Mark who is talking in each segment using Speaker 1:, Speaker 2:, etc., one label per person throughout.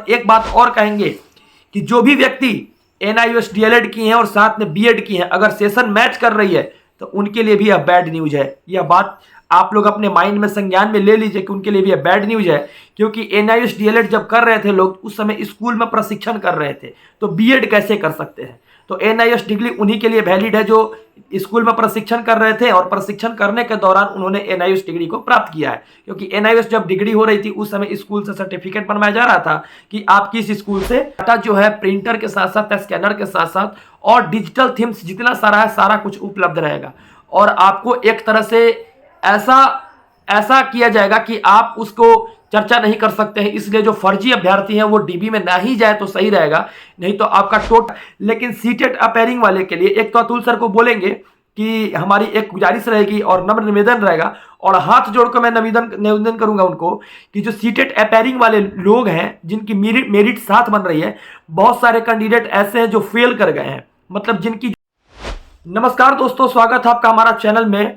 Speaker 1: एक बात और कहेंगे कि जो भी व्यक्ति NIOS DLED की हैं और साथ में BEd की हैं, अगर सेशन मैच कर रही है तो उनके लिए भी यह बैड न्यूज है। यह बात आप लोग अपने माइंड में संज्ञान में ले लीजिए कि उनके लिए भी यह बैड न्यूज है, क्योंकि NIOS DLED जब कर रहे थे लोग उस समय स्कूल में प्रशिक्षण कर रहे थे, तो BEd कैसे कर सकते हैं। तो NIOS डिग्री उन्हीं के लिए वैलिड है जो स्कूल में प्रशिक्षण कर रहे थे और प्रशिक्षण करने के दौरान उन्होंने NIOS डिग्री को प्राप्त किया है। क्योंकि NIOS जब डिग्री हो रही थी उस समय स्कूल से सर्टिफिकेट बनवाया जा रहा था कि आप किस स्कूल से। डाटा जो है प्रिंटर के साथ साथ, स्कैनर के साथ साथ और डिजिटल थीम्स जितना सारा है सारा कुछ उपलब्ध रहेगा और आपको एक तरह से ऐसा किया जाएगा कि आप उसको चर्चा नहीं कर सकते हैं। इसलिए जो फर्जी अभ्यर्थी हैं वो DB में ना ही जाए तो सही रहेगा, नहीं तो आपका लेकिन सीटेट अपेयरिंग वाले के लिए एक तो अतुल सर को बोलेंगे कि हमारी एक गुजारिश रहेगी और नम्र निवेदन रहेगा और हाथ जोड़कर मैं निवेदन करूंगा उनको कि जो सीटेट अपेयरिंग वाले लोग हैं जिनकी मेरिट साथ बन रही है, बहुत सारे कैंडिडेट ऐसे हैं जो फेल कर गए हैं, मतलब जिनकी। नमस्कार दोस्तों, स्वागत है आपका हमारा चैनल में।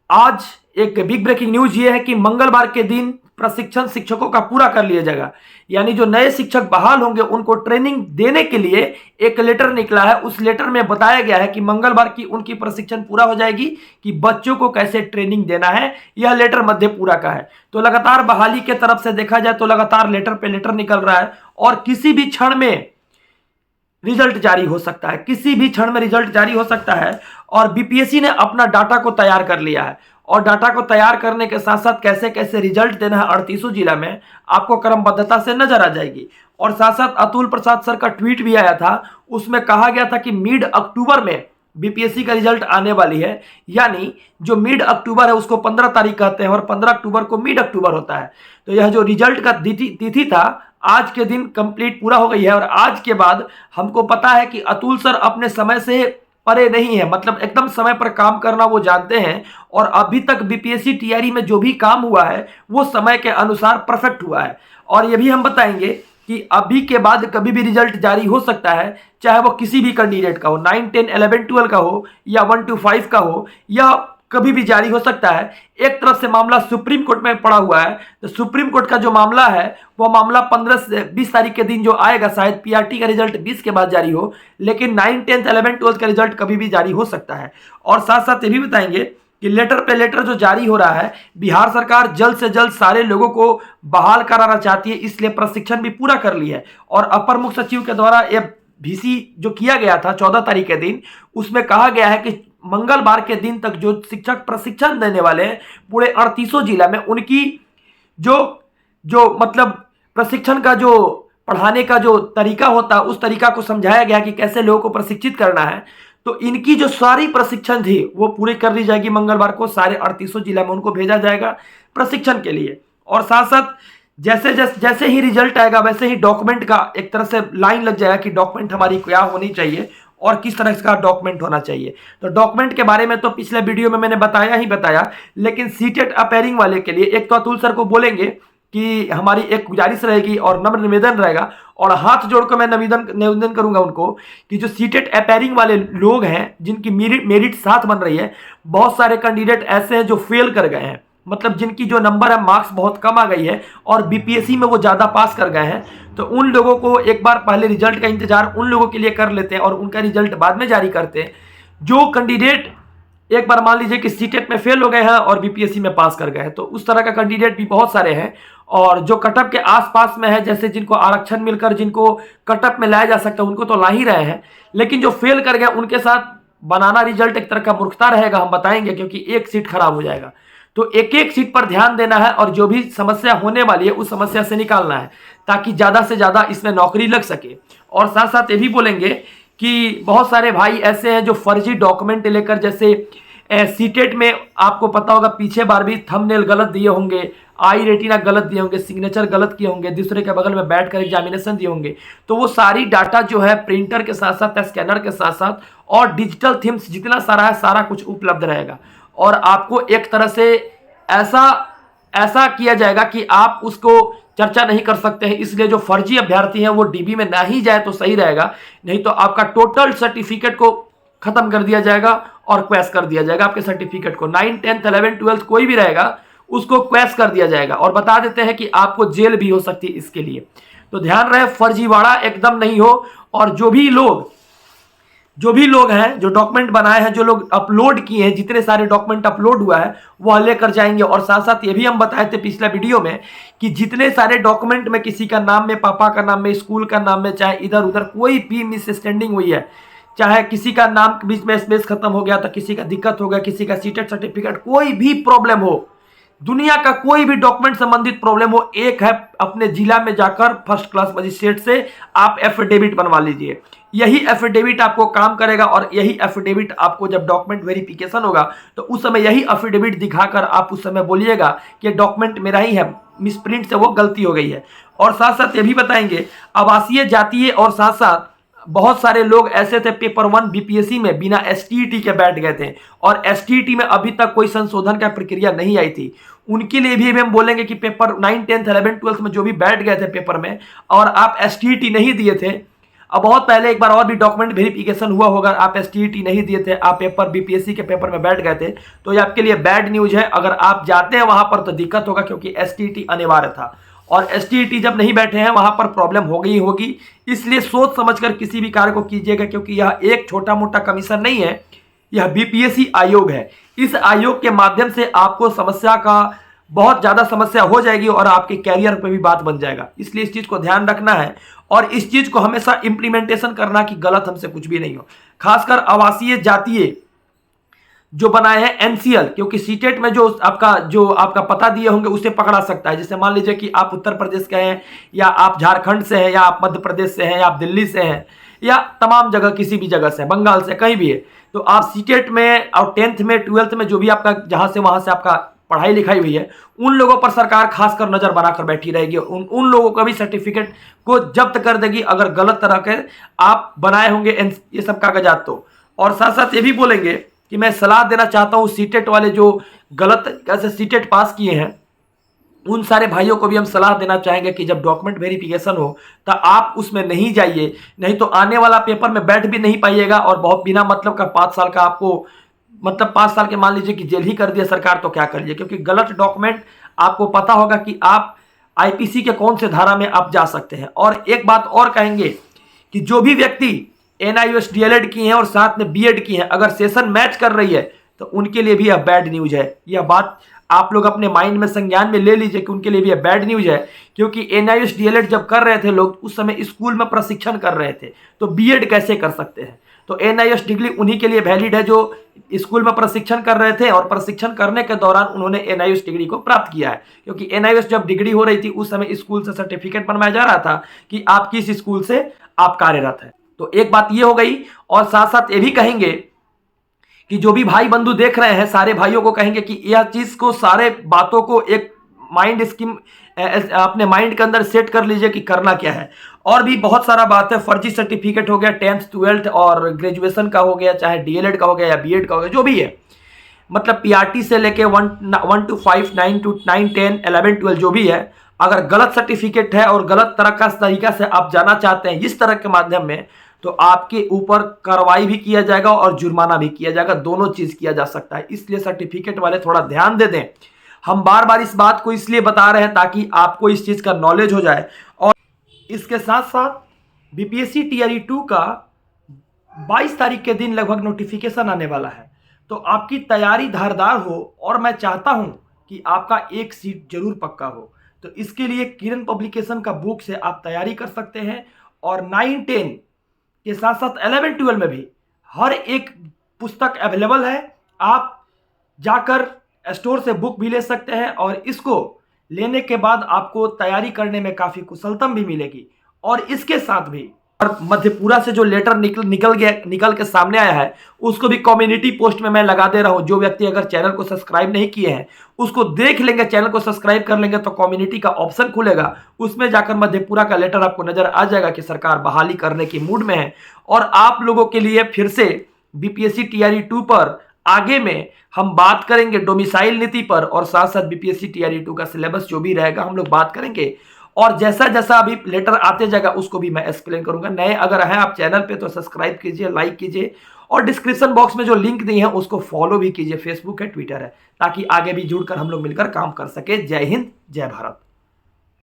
Speaker 1: आज एक बिग ब्रेकिंग न्यूज ये है कि मंगलवार के दिन प्रशिक्षण शिक्षकों का पूरा कर लिया जाएगा, यानी जो नए शिक्षक बहाल होंगे उनको ट्रेनिंग देने के लिए एक लेटर निकला है। उस लेटर में बताया गया है कि मंगलवार की उनकी प्रशिक्षण पूरा हो जाएगी कि बच्चों को कैसे ट्रेनिंग देना है। यह लेटर मधेपुरा का है। तो लगातार बहाली के तरफ से देखा जाए तो लगातार लेटर पे लेटर निकल रहा है और किसी भी क्षण में रिजल्ट जारी हो सकता है, किसी भी क्षण में रिजल्ट जारी हो सकता है। और BPSC ने अपना डाटा को तैयार कर लिया है और डाटा को तैयार करने के साथ साथ कैसे कैसे रिजल्ट देना है 38 जिला में आपको क्रमबद्धता से नजर आ जाएगी। और साथ साथ अतुल प्रसाद सर का ट्वीट भी आया था, उसमें कहा गया था कि मिड अक्टूबर में BPSC का रिजल्ट आने वाली है, यानी जो मिड अक्टूबर है उसको 15 तारीख कहते हैं और 15 अक्टूबर को मिड अक्टूबर होता है। तो यह जो रिजल्ट का तिथि था आज के दिन कंप्लीट पूरा हो गई है और आज के बाद हमको पता है कि अतुल सर अपने समय से परे नहीं है, मतलब एकदम समय पर काम करना वो जानते हैं और अभी तक BPSC TRE में जो भी काम हुआ है वो समय के अनुसार परफेक्ट हुआ है। और ये भी हम बताएंगे कि अभी के बाद कभी भी रिजल्ट जारी हो सकता है, चाहे वो किसी भी कैंडिडेट का हो, 9, 10, 11, 12 का हो या 1 to 5 का हो, या कभी भी जारी हो सकता है। एक तरफ से मामला सुप्रीम कोर्ट में पड़ा हुआ है, तो सुप्रीम कोर्ट का जो मामला है वो मामला 15 से 20 तारीख के दिन जो आएगा, शायद PRT का रिजल्ट 20 के बाद जारी हो, लेकिन 9, 10, 11, 12 का रिजल्ट कभी भी जारी हो सकता है। और साथ साथ ये भी बताएंगे कि लेटर पे लेटर जो जारी हो रहा है, बिहार सरकार जल्द से जल्द सारे लोगों को बहाल कराना चाहती है, इसलिए प्रशिक्षण भी पूरा कर ली है। और अपर मुख्य सचिव के द्वारा ये VC जो किया गया था 14 तारीख के दिन, उसमें कहा गया है कि मंगलवार के दिन तक जो शिक्षक प्रशिक्षण देने वाले हैं पूरे 38 जिला में, उनकी जो मतलब प्रशिक्षण का जो पढ़ाने का जो तरीका होता है उस तरीका को समझाया गया कि कैसे लोगों को प्रशिक्षित करना है। तो इनकी जो सारी प्रशिक्षण थी वो पूरी कर ली जाएगी। मंगलवार को सारे 38 जिला में उनको भेजा जाएगा प्रशिक्षण के लिए। और साथ साथ जैसे ही रिजल्ट आएगा वैसे ही डॉक्यूमेंट का एक तरह से लाइन लग जाएगा कि डॉक्यूमेंट हमारी क्या होनी चाहिए और किस तरह का डॉक्यूमेंट होना चाहिए। तो डॉक्यूमेंट के बारे में तो पिछले वीडियो में मैंने बताया, लेकिन सीटेट अपेयरिंग वाले के लिए एक तो अतुल सर को बोलेंगे कि हमारी एक गुजारिश रहेगी और नम्र निवेदन रहेगा और हाथ जोड़कर मैं निवेदन करूंगा उनको कि जो सीटेट अपेयरिंग वाले लोग हैं जिनकी मेरिट साथ बन रही है, बहुत सारे कैंडिडेट ऐसे हैं जो फेल कर गए हैं, मतलब जिनकी जो नंबर है मार्क्स बहुत कम आ गई है और BPSC में वो ज़्यादा पास कर गए हैं। तो उन लोगों को एक बार पहले रिजल्ट का इंतजार उन लोगों के लिए कर लेते हैं और उनका रिजल्ट बाद में जारी करते हैं। जो कैंडिडेट एक बार मान लीजिए कि सीटेट में फेल हो गए हैं और BPSC में पास कर गए हैं, तो उस तरह का कैंडिडेट भी बहुत सारे हैं। और जो कटअप के आसपास में है, जैसे जिनको आरक्षण मिलकर जिनको कटअप में लाया जा सकता है उनको तो ला ही रहे हैं, लेकिन जो फेल कर गए उनके साथ बनाना रिजल्ट एक तरह का मूर्खता रहेगा, हम बताएंगे, क्योंकि एक सीट खराब हो जाएगा। तो एक एक सीट पर ध्यान देना है और जो भी समस्या होने वाली है उस समस्या से निकालना है ताकि ज़्यादा से ज़्यादा इसमें नौकरी लग सके। और साथ साथ ये भी बोलेंगे कि बहुत सारे भाई ऐसे हैं जो फर्जी डॉक्यूमेंट लेकर, जैसे सीटेट में आपको पता होगा पीछे बार भी थंबनेल गलत दिए होंगे, आई रेटिना गलत दिए होंगे, सिग्नेचर गलत किए होंगे, दूसरे के बगल में बैठकर एग्जामिनेशन दिए होंगे। तो वो सारी डाटा जो है प्रिंटर के साथ साथ, स्कैनर के साथ साथ और डिजिटल थीम्स जितना सारा है सारा कुछ उपलब्ध रहेगा और आपको एक तरह से ऐसा किया जाएगा कि आप उसको चर्चा नहीं कर सकते हैं। इसलिए जो फर्जी अभ्यर्थी हैं वो DB में ना ही जाए तो सही रहेगा, नहीं तो आपका टोटल सर्टिफिकेट को खत्म कर दिया जाएगा और क्वैश कर दिया जाएगा। आपके सर्टिफिकेट को 9, 10, 11, 12 कोई भी रहेगा उसको क्वैश कर दिया जाएगा और बता देते हैं कि आपको जेल भी हो सकती है इसके लिए। तो ध्यान रहे फर्जीवाड़ा एकदम नहीं हो। और जो भी लोग हैं जो डॉक्यूमेंट बनाए हैं, जो लोग अपलोड किए हैं, जितने सारे डॉक्यूमेंट अपलोड हुआ है वह लेकर जाएंगे। और साथ साथ ये भी हम बताए थे पिछला वीडियो में कि जितने सारे डॉक्यूमेंट में किसी का नाम में, पापा का नाम में, स्कूल का नाम में, चाहे इधर उधर कोई भी मिसअंडरस्टैंडिंग हुई है, चाहे किसी का नाम बीच में स्पेस खत्म हो गया तो किसी का दिक्कत हो गया, किसी का सीटेट सर्टिफिकेट, कोई भी प्रॉब्लम हो, दुनिया का कोई भी डॉक्यूमेंट संबंधित प्रॉब्लम हो, एक है अपने जिला में जाकर फर्स्ट क्लास मजिस्ट्रेट से आप एफिडेविट बनवा लीजिए। यही एफिडेविट आपको काम करेगा। और यही एफिडेविट आपको जब डॉक्यूमेंट वेरिफिकेशन होगा तो उस समय यही एफिडेविट दिखाकर आप उस समय बोलिएगा कि डॉक्यूमेंट मेरा ही है, मिसप्रिंट से वो गलती हो गई है। और साथ साथ ये भी बताएंगे आवासीय, जातीय और साथ साथ बहुत सारे लोग ऐसे थे पेपर 1 बीपीएससी में बिना एसटीईटी के बैठ गए थे और एसटीईटी में अभी तक कोई संशोधन का प्रक्रिया नहीं आई थी। उनके लिए भी हम बोलेंगे कि पेपर 9, 10, 11, 12 में जो भी बैठ गए थे पेपर में और आप एसटीईटी नहीं दिए थे, अब बहुत पहले एक बार और भी डॉक्यूमेंट वेरिफिकेशन हुआ होगा, आप एसटीईटी नहीं दिए थे, आप पेपर बीपीएससी के पेपर में बैठ गए थे, तो ये आपके लिए बैड न्यूज है। अगर आप जाते हैं वहां पर तो दिक्कत होगा क्योंकि एसटीईटी अनिवार्य था और एसटीईटी जब नहीं बैठे हैं वहां पर प्रॉब्लम हो गई होगी। इसलिए सोच समझकर किसी भी कार्य को कीजिएगा क्योंकि यह एक छोटा मोटा कमीशन नहीं है, यह बीपीएससी आयोग है। इस आयोग के माध्यम से आपको समस्या का बहुत ज्यादा समस्या हो जाएगी और आपके कैरियर पे भी बात बन जाएगा। इसलिए इस चीज को ध्यान रखना है और इस चीज को हमेशा इंप्लीमेंटेशन करना कि गलत हमसे कुछ भी नहीं हो। खासकर आवासीय, जातीय जो बनाए हैं एनसीएल, क्योंकि सीटेट में जो आपका पता दिए होंगे उसे पकड़ा सकता है। जैसे मान लीजिए कि आप उत्तर प्रदेश के हैं या आप झारखंड से हैं या आप मध्य प्रदेश से हैं या आप दिल्ली से हैं या तमाम जगह किसी भी जगह से, बंगाल से, कहीं भी है, तो आप सीटेट में और 10th में 12th में जो भी आपका जहां से वहां से आपका पढ़ाई लिखाई हुई है उन लोगों पर सरकार खासकर नजर बनाकर बैठी रहेगी। उन लोगों का भी सर्टिफिकेट को जब्त कर देगी अगर गलत तरह के आप बनाए होंगे ये सब कागजात तो। और साथ साथ ये भी बोलेंगे कि मैं सलाह देना चाहता हूं सीटेट वाले जो गलत कैसे सीटेट पास किए हैं उन सारे भाइयों को भी हम सलाह देना चाहेंगे कि जब डॉक्यूमेंट वेरिफिकेशन हो तो आप उसमें नहीं जाइए, नहीं तो आने वाला पेपर में बैठ भी नहीं पाइएगा और बहुत बिना मतलब का 5 साल का आपको मतलब 5 साल के मान लीजिए कि जेल ही कर दिया सरकार तो क्या करिए, क्योंकि गलत डॉक्यूमेंट आपको पता होगा कि आप आईपीसी के कौन से धारा में आप जा सकते हैं। और एक बात और कहेंगे कि जो भी व्यक्ति एनआईओएस डीएलएड की हैं और साथ में बीएड की हैं, अगर सेशन मैच कर रही है तो उनके लिए भी यह बैड न्यूज है। यह बात आप लोग अपने माइंड में संज्ञान में ले लीजिए कि उनके लिए भी यह बैड न्यूज है, क्योंकि एनआईओएस डीएलएड जब कर रहे थे लोग उस समय स्कूल में प्रशिक्षण कर रहे थे, तो बीएड कैसे कर सकते हैं। तो एनआईओएस डिग्री उन्हीं के लिए वैलिड है जो स्कूल में प्रशिक्षण कर रहे थे और प्रशिक्षण करने के दौरान उन्होंने एनआईओएस डिग्री को प्राप्त किया है, क्योंकि एनआईओएस जब डिग्री हो रही थी उस समय स्कूल से सर्टिफिकेट बनवाया जा रहा था कि आप किस स्कूल से आप कार्यरत है। तो एक बात ये हो गई। और साथ साथ ये भी कहेंगे कि जो भी भाई बंधु देख रहे हैं सारे भाइयों को कहेंगे कि यह चीज को, सारे बातों को एक माइंड स्कीम अपने माइंड के अंदर सेट कर लीजिए कि करना क्या है। और भी बहुत सारा बात है, फर्जी सर्टिफिकेट हो गया 10th 12th और ग्रेजुएशन का हो गया, चाहे डीएलएड का हो गया या बीएड का हो गया, जो भी है, मतलब पीआरटी से लेके 1 to 5, 9 to 9, 10, 11, 12 जो भी है, अगर गलत सर्टिफिकेट है और गलत तरह का तरीका से आप जाना चाहते हैं इस तरह के माध्यम में, तो आपके ऊपर कार्रवाई भी किया जाएगा और जुर्माना भी किया जाएगा, दोनों चीज किया जा सकता है। इसलिए सर्टिफिकेट वाले थोड़ा ध्यान दे दें। हम बार बार इस बात को इसलिए बता रहे हैं ताकि आपको इस चीज का नॉलेज हो जाए। और इसके साथ साथ बीपीएससी टीआरई 2 का 22 तारीख के दिन लगभग नोटिफिकेशन आने वाला है, तो आपकी तैयारी धारदार हो और मैं चाहता हूं कि आपका एक सीट जरूर पक्का हो। तो इसके लिए किरण पब्लिकेशन का बुक से आप तैयारी कर सकते हैं और 9, 10 के साथ साथ 11, 12 में भी हर एक पुस्तक अवेलेबल है। आप जाकर स्टोर से बुक भी ले सकते हैं और इसको लेने के बाद आपको तैयारी करने में काफी कुशलता भी मिलेगी। और इसके साथ भी और मधेपुरा से जो लेटर निकल के सामने आया है उसको भी कम्युनिटी पोस्ट में मैं लगा दे रहा हूं। जो व्यक्ति अगर चैनल को सब्सक्राइब नहीं किए हैं उसको देख लेंगे, चैनल को सब्सक्राइब कर लेंगे तो कम्युनिटी का ऑप्शन खुलेगा, उसमें जाकर मधेपुरा का लेटर आपको नजर आ जाएगा कि सरकार बहाली करने की मूड में है। और आप लोगों के लिए फिर से बीपीएससी टीआरई 2 पर आगे में हम बात करेंगे डोमिसाइल नीति पर, और साथ साथ बीपीएससी टीआरई 2 का सिलेबस जो भी रहेगा हम लोग बात करेंगे। और जैसा जैसा अभी लेटर आते जाएगा उसको भी मैं एक्सप्लेन करूंगा। नए अगर हैं आप चैनल पे तो सब्सक्राइब कीजिए, लाइक कीजिए और डिस्क्रिप्शन बॉक्स में जो लिंक दी है उसको फॉलो भी कीजिए, फेसबुक है, ट्विटर है, ताकि आगे भी जुड़कर हम लोग मिलकर काम कर सके। जय हिंद, जय भारत।